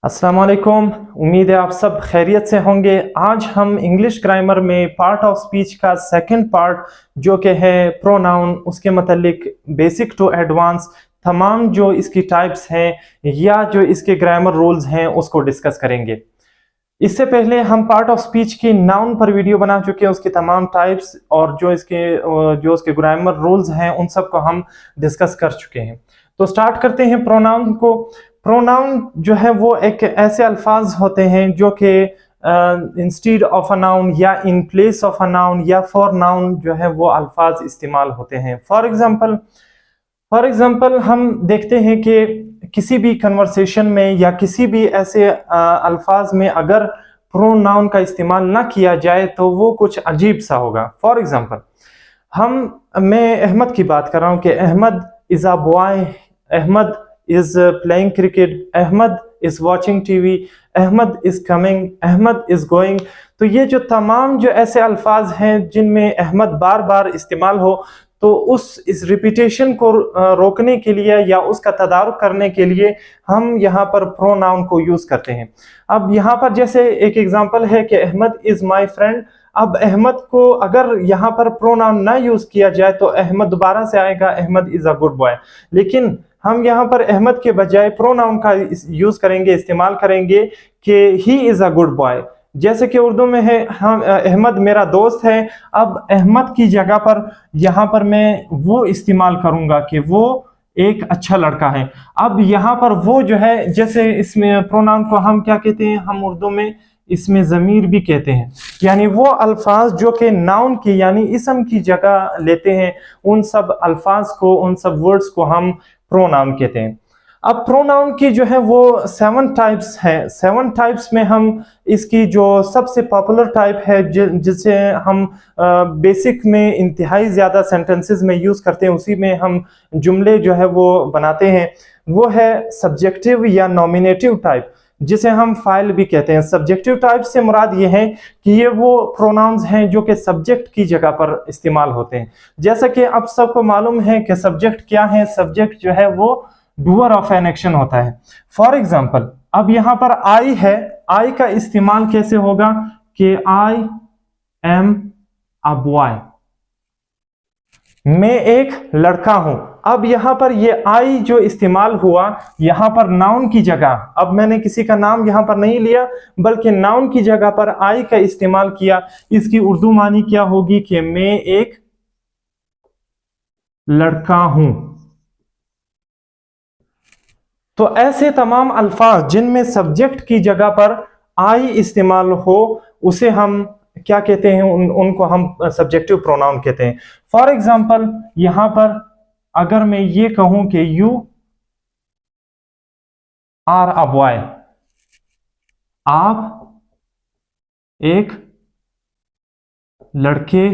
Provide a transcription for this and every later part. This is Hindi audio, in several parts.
अस्सलाम वालेकुम। उम्मीद है आप सब खैरियत से होंगे। आज हम इंग्लिश ग्रामर में पार्ट ऑफ स्पीच का सेकंड पार्ट जो कि है प्रोनाउन, उसके मतलब बेसिक टू एडवांस तमाम जो इसकी टाइप्स हैं या जो इसके ग्रामर रूल्स हैं उसको डिस्कस करेंगे। इससे पहले हम पार्ट ऑफ स्पीच की नाउन पर वीडियो बना चुके हैं, उसकी तमाम टाइप्स और जो उसके ग्रामर रूल्स हैं उन सब को हम डिस्कस कर चुके हैं। तो स्टार्ट करते हैं प्रोनाउन को। प्रोनाउन जो है वो एक ऐसे अल्फाज होते हैं जो कि इंस्टीड ऑफ अ नाउन या in place of a noun या फॉर नाउन जो है वो अल्फाज इस्तेमाल होते हैं। फॉर एग्जाम्पल हम देखते हैं कि किसी भी कन्वर्सेशन में या किसी भी ऐसे अल्फाज में अगर प्रोनाउन का इस्तेमाल ना किया जाए तो वो कुछ अजीब सा होगा। फॉर एग्जाम्पल मैं अहमद की बात कर रहा हूँ कि Ahmed is a boy, Ahmed is playing cricket, Ahmad is watching TV, Ahmad is coming, Ahmad is going। तो ये जो तमाम जो ऐसे अल्फाज हैं जिनमें अहमद बार बार इस्तेमाल हो, तो इस रिपीटेशन को रोकने के लिए या उसका तदारुक करने के लिए हम यहाँ पर प्रोनाउन को यूज करते हैं। अब यहाँ पर जैसे एक एग्जांपल है कि अहमद इज माय फ्रेंड। अब अहमद को अगर यहाँ पर प्रोनाउन ना यूज किया जाए तो अहमद दोबारा से आएगा Ahmed is a good boy, लेकिन हम यहाँ पर अहमद के बजाय प्रोनाउन का यूज करेंगे, इस्तेमाल करेंगे कि he is a good boy. जैसे कि उर्दू में है हम अहमद मेरा दोस्त है। अब अहमद की जगह पर यहाँ पर मैं वो इस्तेमाल करूंगा कि वो एक अच्छा लड़का है। अब यहाँ पर वो जो है, जैसे इसमें प्रोनाउन को हम क्या कहते हैं, हम उर्दू में इसमें ज़मीर भी कहते हैं, यानी वो अल्फाज जो कि नाउन की यानी इसम की जगह लेते हैं, उन सब अल्फाज को, उन सब वर्ड्स को हम प्रोनाउन कहते हैं। अब प्रोनाउन की जो है वो 7 टाइप्स हैं। 7 टाइप्स में हम इसकी जो सबसे पॉपुलर टाइप है जिसे हम बेसिक में इंतहाई ज़्यादा सेंटेंसेस में यूज़ करते हैं, उसी में हम जुमले जो है वो बनाते हैं, वो है सब्जेक्टिव या नॉमिनेटिव टाइप, जिसे हम फाइल भी कहते हैं। सब्जेक्टिव टाइप से मुराद ये है कि ये वो प्रोनाउंस हैं जो कि सब्जेक्ट की जगह पर इस्तेमाल होते हैं। जैसा कि आप सबको मालूम है कि सब्जेक्ट क्या है, सब्जेक्ट जो है वो डूअर ऑफ एन एक्शन होता है। फॉर एग्जाम्पल अब यहाँ पर आई है, आई का इस्तेमाल कैसे होगा कि आई एम अ बॉय, मैं एक लड़का हूं। अब यहां पर ये आई जो इस्तेमाल हुआ यहां पर नाउन की जगह, अब मैंने किसी का नाम यहां पर नहीं लिया बल्कि नाउन की जगह पर आई का इस्तेमाल किया। इसकी उर्दू मानी क्या होगी कि मैं एक लड़का हूं। तो ऐसे तमाम अल्फाज जिनमें सब्जेक्ट की जगह पर आई इस्तेमाल हो उसे हम क्या कहते हैं, उनको हम सब्जेक्टिव प्रोनाउन कहते हैं। फॉर एग्जाम्पल यहां पर अगर मैं ये कहूं कि यू आर अ बॉय, आप एक लड़के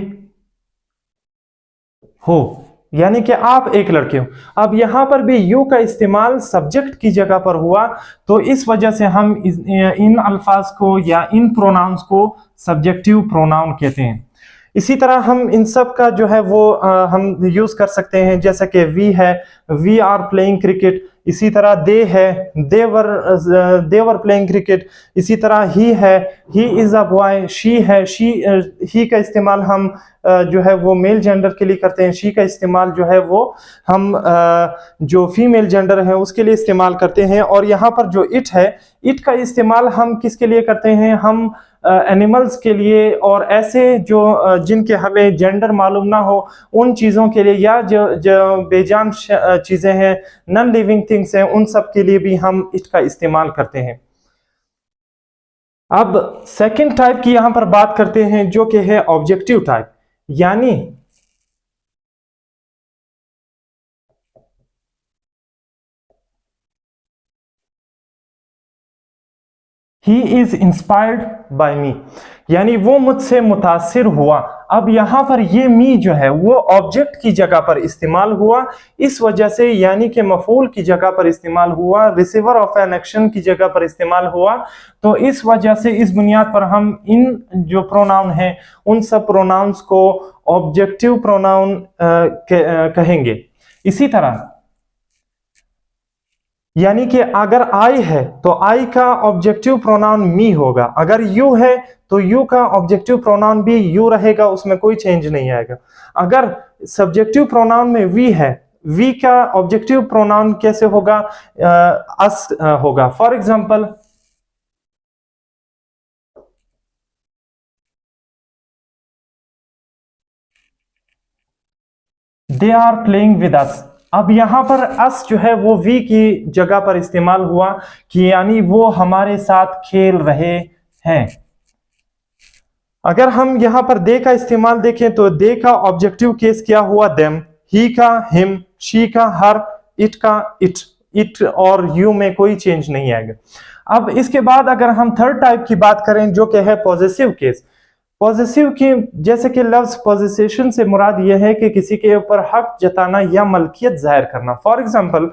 हो, यानी कि आप एक लड़के हो। अब यहां पर भी यू का इस्तेमाल सब्जेक्ट की जगह पर हुआ, तो इस वजह से हम इन अल्फाज को या इन प्रोनाउंस को सब्जेक्टिव प्रोनाउन कहते हैं। इसी तरह हम इन सब का जो है वो हम यूज कर सकते हैं, जैसा कि वी है, वी आर प्लेइंग क्रिकेट। इसी तरह दे है, देवर प्लेइंग क्रिकेट। इसी तरह ही है, he is a boy. She है, ही का इस्तेमाल हम जो है वो मेल जेंडर के लिए करते हैं। शी का इस्तेमाल जो है वो हम जो फीमेल जेंडर है उसके लिए इस्तेमाल करते हैं। और यहाँ पर जो इट है, इट का इस्तेमाल हम किसके लिए करते हैं, हम एनिमल्स के लिए और ऐसे जो जिनके हमें जेंडर मालूम ना हो उन चीज़ों के लिए, या जो बेजान चीज़ें हैं, नॉन लिविंग थिंग्स हैं, उन सब के लिए भी हम इट का इस्तेमाल करते हैं। अब सेकंड टाइप की यहां पर बात करते हैं जो कि है ऑब्जेक्टिव टाइप, यानी ही इज इंस्पायर्ड बाय मी, यानी वो मुझसे मुतासिर हुआ। अब यहां पर ये मी जो है वो ऑब्जेक्ट की जगह पर इस्तेमाल हुआ, इस वजह से यानी कि मफूल की जगह पर इस्तेमाल हुआ, रिसीवर ऑफ एन एक्शन की जगह पर इस्तेमाल हुआ। तो इस वजह से इस बुनियाद पर हम इन जो प्रोनाउन हैं उन सब प्रोनाउंस को ऑब्जेक्टिव प्रोनाउन कहेंगे। इसी तरह यानी कि अगर आई है तो आई का ऑब्जेक्टिव प्रोनाउन मी होगा, अगर यू है तो यू का ऑब्जेक्टिव प्रोनाउन भी यू रहेगा, उसमें कोई चेंज नहीं आएगा। अगर सब्जेक्टिव प्रोनाउन में वी है, वी का ऑब्जेक्टिव प्रोनाउन कैसे होगा? अस होगा। For example, they are playing with us. अब यहां पर अस जो है वो वी की जगह पर इस्तेमाल हुआ कि यानी वो हमारे साथ खेल रहे हैं। अगर हम यहां पर दे का इस्तेमाल देखें तो दे का ऑब्जेक्टिव केस क्या हुआ? देम, ही का हिम, शी का हर, इट का इट। इट और यू में कोई चेंज नहीं आएगा। अब इसके बाद अगर हम थर्ड टाइप की बात करें जो कि है पॉजेसिव केस। पॉजेसिव की जैसे कि लफ्ज पॉजेशन से मुराद यह है कि किसी के ऊपर हक जताना या मलकियत जाहिर करना। फॉर एग्जाम्पल,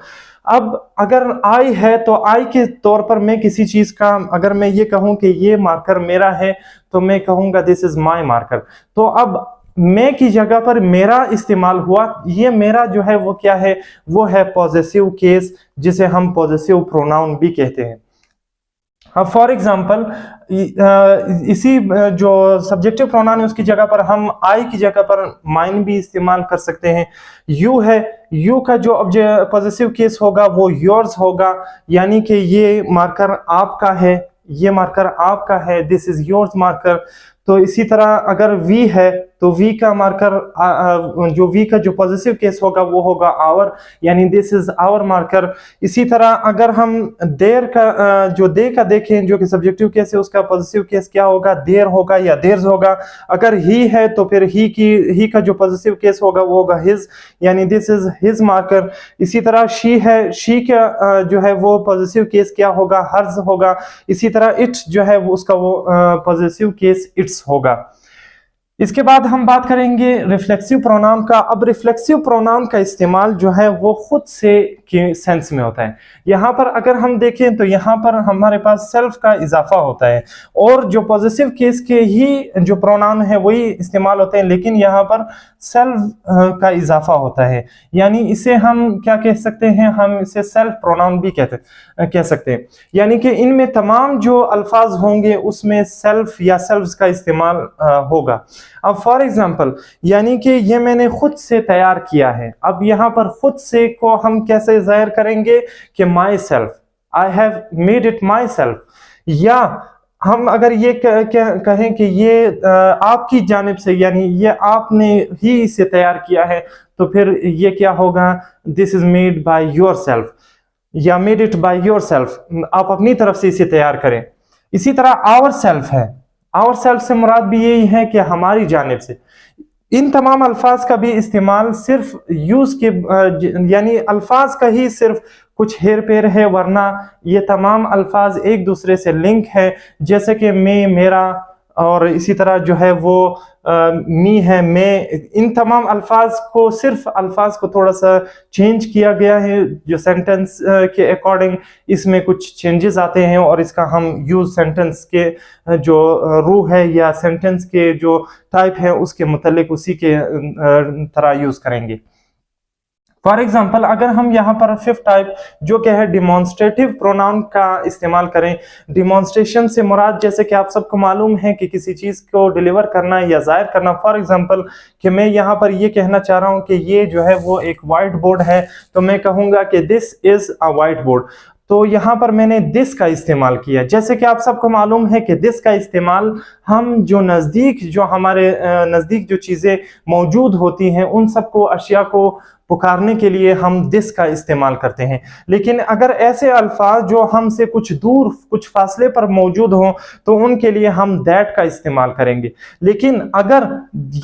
अब अगर आई है तो आई के तौर पर मैं किसी चीज का, अगर मैं ये कहूं कि ये मार्कर मेरा है तो मैं कहूंगा दिस इज माई मार्कर। तो अब मैं की जगह पर मेरा इस्तेमाल हुआ, ये मेरा जो है वो क्या है? वो है पॉजेसिव केस, जिसे हम पॉजेसिव प्रोनाउन भी कहते हैं। अब फॉर एग्जाम्पल, इसी जो सब्जेक्टिव प्रोनाउन है उसकी जगह पर हम आई की जगह पर माइन भी इस्तेमाल कर सकते हैं। यू है, यू का जो पॉजेसिव केस होगा वो योर्स होगा, यानी कि ये मार्कर आपका है, ये मार्कर आपका है, दिस इज योर्स मार्कर। तो इसी तरह अगर वी है तो वी का मार्कर, जो वी का जो पॉजिटिव केस होगा वो होगा आवर, यानी दिस इज आवर मार्कर। इसी तरह अगर हम देर का, जो दे का देखें जो कि सब्जेक्टिव केस है, उसका पॉजिटिव केस क्या होगा? देर होगा या देर्स होगा। अगर ही है तो फिर ही का जो पॉजिटिव केस होगा वो होगा हिज, यानी दिस इज हिज मार्कर। इसी तरह शी है, शी का जो है वो पॉजिटिव केस क्या होगा? हर्ज होगा। इसी तरह इट जो है वो उसका वो पॉजिटिव केस इट्स होगा। इसके बाद हम बात करेंगे रिफ्लेक्सिव प्रोनाउन का। अब रिफ्लेक्सिव प्रोनाउन का इस्तेमाल जो है वो खुद से के सेंस में होता है। यहाँ पर अगर हम देखें तो यहाँ पर हमारे पास सेल्फ का इजाफा होता है, और जो पॉजिटिव केस के ही जो प्रोनाउन है वही इस्तेमाल होते हैं, लेकिन यहाँ पर सेल्फ का इजाफा होता है, यानी इसे हम क्या कह सकते हैं? हम इसे सेल्फ प्रोनाउन भी कह सकते हैं। यानी कि इनमें तमाम जो अल्फाज होंगे उसमें सेल्फ या सेल्फ्स का इस्तेमाल होगा। अब फॉर एग्जाम्पल, यानी कि ये मैंने खुद से तैयार किया है। अब यहाँ पर खुद से को हम कैसे जाहिर करेंगे? कि my self, I have made it my self. या हम अगर ये कहें कि ये आपकी जानिब से, यानी ये आपने ही इसे तैयार किया है, तो फिर ये क्या होगा? This is made by yourself, या made it by yourself, आप अपनी तरफ से इसे तैयार करें। इसी तरह आवर सेल्फ है, आवर सेल्फ से मुराद भी यही है कि हमारी जानिब से। इन तमाम अल्फाज का भी इस्तेमाल सिर्फ यूज के, यानी अल्फाज का ही सिर्फ कुछ हेर फेर है, वरना ये तमाम अल्फाज एक दूसरे से लिंक है। जैसे कि मैं, मेरा, और इसी तरह जो है वो मी है, मैं। इन तमाम अल्फाज को, सिर्फ अल्फाज को थोड़ा सा चेंज किया गया है, जो सेंटेंस के अकॉर्डिंग इसमें कुछ चेंजेस आते हैं, और इसका हम यूज सेंटेंस के जो रूह है या सेंटेंस के जो टाइप है उसके मुतालिक उसी के तरह यूज करेंगे। फॉर एग्जाम्पल, अगर हम यहाँ पर फिफ्थ टाइप जो क्या है डिमॉन्स्ट्रेटिव प्रोनाउन का इस्तेमाल करें। डिमॉन्स्ट्रेशन से मुराद, जैसे कि आप सबको मालूम है कि किसी चीज को डिलीवर करना या जाहिर करना। फॉर एग्जाम्पल कि मैं यहाँ पर ये कहना चाह रहा हूँ कि ये जो है वो एक व्हाइट बोर्ड है, तो मैं कहूँगा कि this is a white board. तो यहाँ पर मैंने दिस का इस्तेमाल किया। जैसे कि आप सबको मालूम है कि दिस का इस्तेमाल हम जो नज़दीक, जो हमारे नज़दीक जो चीज़ें मौजूद होती हैं उन सबको, अशिया को पुकारने के लिए हम दिस का इस्तेमाल करते हैं। लेकिन अगर ऐसे अल्फाज जो हमसे कुछ दूर, कुछ फासले पर मौजूद हों, तो उनके लिए हम दैट का इस्तेमाल करेंगे। लेकिन अगर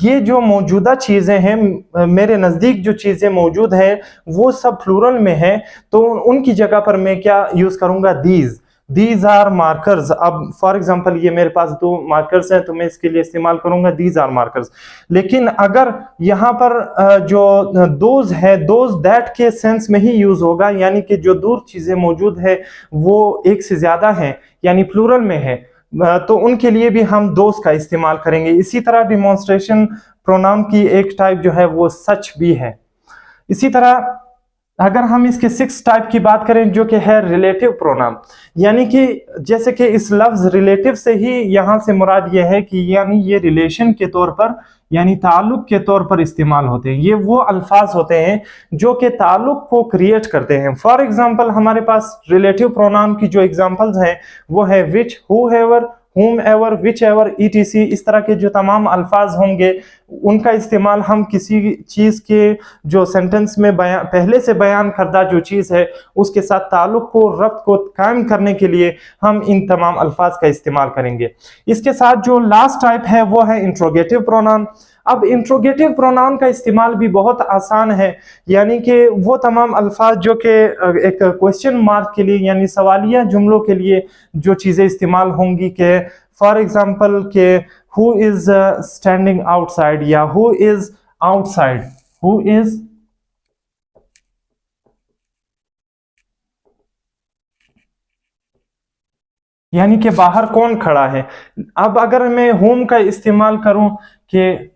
ये जो मौजूदा चीज़ें हैं, मेरे नज़दीक जो चीज़ें मौजूद हैं वो सब प्लूरल में है, तो उनकी जगह पर मैं क्या यूज़ करूँगा? These, these are markers. अब फॉर एग्जाम्पल ये मेरे पास दो मार्कर्स हैं, तो मैं इसके लिए इस्तेमाल करूंगा दीज आर मार्कर्स। लेकिन अगर यहाँ पर जो दोज है, दोज दैट के सेंस में ही यूज होगा, यानी कि जो दूर चीजें मौजूद है वो एक से ज्यादा है, यानी प्लूरल में है, तो उनके लिए भी हम दोज का इस्तेमाल करेंगे। इसी तरह डिमॉन्स्ट्रेशन प्रोनाउन की एक टाइप जो है वो सच भी है। इसी तरह अगर हम इसके 6 टाइप की बात करें जो कि है रिलेटिव प्रोनाउन, यानी कि जैसे कि इस लफ्ज रिलेटिव से ही यहां से मुराद ये है कि यानी ये रिलेशन के तौर पर यानी ताल्लुक के तौर पर इस्तेमाल होते हैं। ये वो अल्फाज होते हैं जो कि ताल्लुक को क्रिएट करते हैं। फॉर एग्जांपल हमारे पास रिलेटिव प्रोनाउन की जो एग्जांपल्स हैं वो है which, whoever, whom ever, which ever, etc। इस तरह के जो तमाम अल्फाज होंगे उनका इस्तेमाल हम किसी चीज़ के जो सेंटेंस में पहले से बयान करदा जो चीज़ है उसके साथ ताल्लुक को, रब्त को कायम करने के लिए हम इन तमाम अल्फाज का इस्तेमाल करेंगे। इसके साथ जो लास्ट टाइप है वो है इंट्रोगेटिव प्रोनाउन। अब इंट्रोगेटिव प्रोनाउन का इस्तेमाल भी बहुत आसान है, यानी कि वो तमाम अल्फाज जो कि एक क्वेश्चन मार्क के लिए यानी सवालिया जुमलों के लिए जो चीज़ें इस्तेमाल होंगी कि फॉर एग्जांपल के हु इज स्टैंडिंग आउटसाइड या who is outside, who is यानी कि बाहर कौन खड़ा है। अब अगर मैं होम का इस्तेमाल करूं कि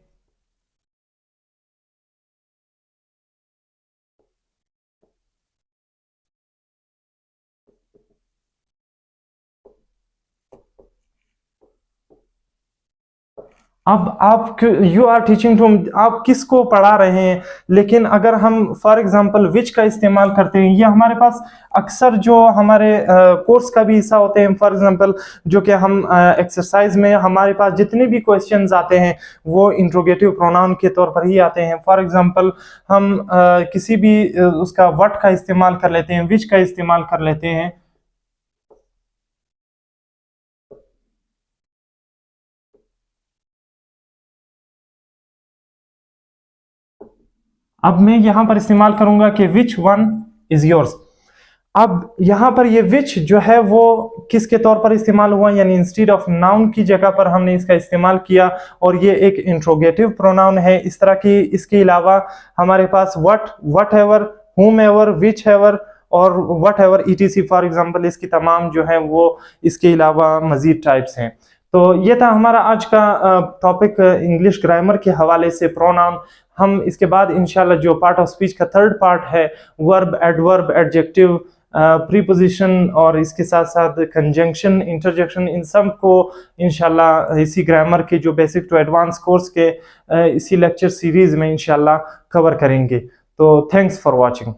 अब आप यू आर टीचिंग टू, आप किसको पढ़ा रहे हैं। लेकिन अगर हम फॉर एग्जांपल विच का इस्तेमाल करते हैं, ये हमारे पास अक्सर जो हमारे कोर्स का भी हिस्सा होते हैं। फॉर एग्जांपल जो कि हम एक्सरसाइज में हमारे पास जितने भी क्वेश्चंस आते हैं वो इंट्रोगेटिव प्रोनाउन के तौर पर ही आते हैं। फॉर एग्जांपल हम किसी भी उसका व्हाट का इस्तेमाल कर लेते हैं, विच का इस्तेमाल कर लेते हैं। अब मैं यहां पर इस्तेमाल करूंगा कि विच वन इज योर्स। अब यहां पर ये विच जो है वो किसके तौर पर इस्तेमाल हुआ, यानी इंस्टीड ऑफ नाउन की जगह पर हमने इसका इस्तेमाल किया और ये एक इंट्रोगेटिव प्रोनाउन है। इस तरह की इसके अलावा हमारे पास व्हाट, व्हाट एवर, हुम एवर, विच एवर और what ever etc for example इसकी तमाम जो है वो इसके अलावा मजीद टाइप्स हैं। तो ये था हमारा आज का टॉपिक इंग्लिश ग्रामर के हवाले से प्रोनाउन। हम इसके बाद इंशाल्लाह जो पार्ट ऑफ स्पीच का थर्ड पार्ट है वर्ब, एडवर्ब, एडजेक्टिव, प्रीपोजिशन और इसके साथ साथ कंजंक्शन, इंटरजेक्शन, इन सब को इंशाल्लाह इसी ग्रामर के जो बेसिक टू एडवांस कोर्स के इसी लेक्चर सीरीज में इंशाल्लाह कवर करेंगे। तो थैंक्स फॉर वॉचिंग।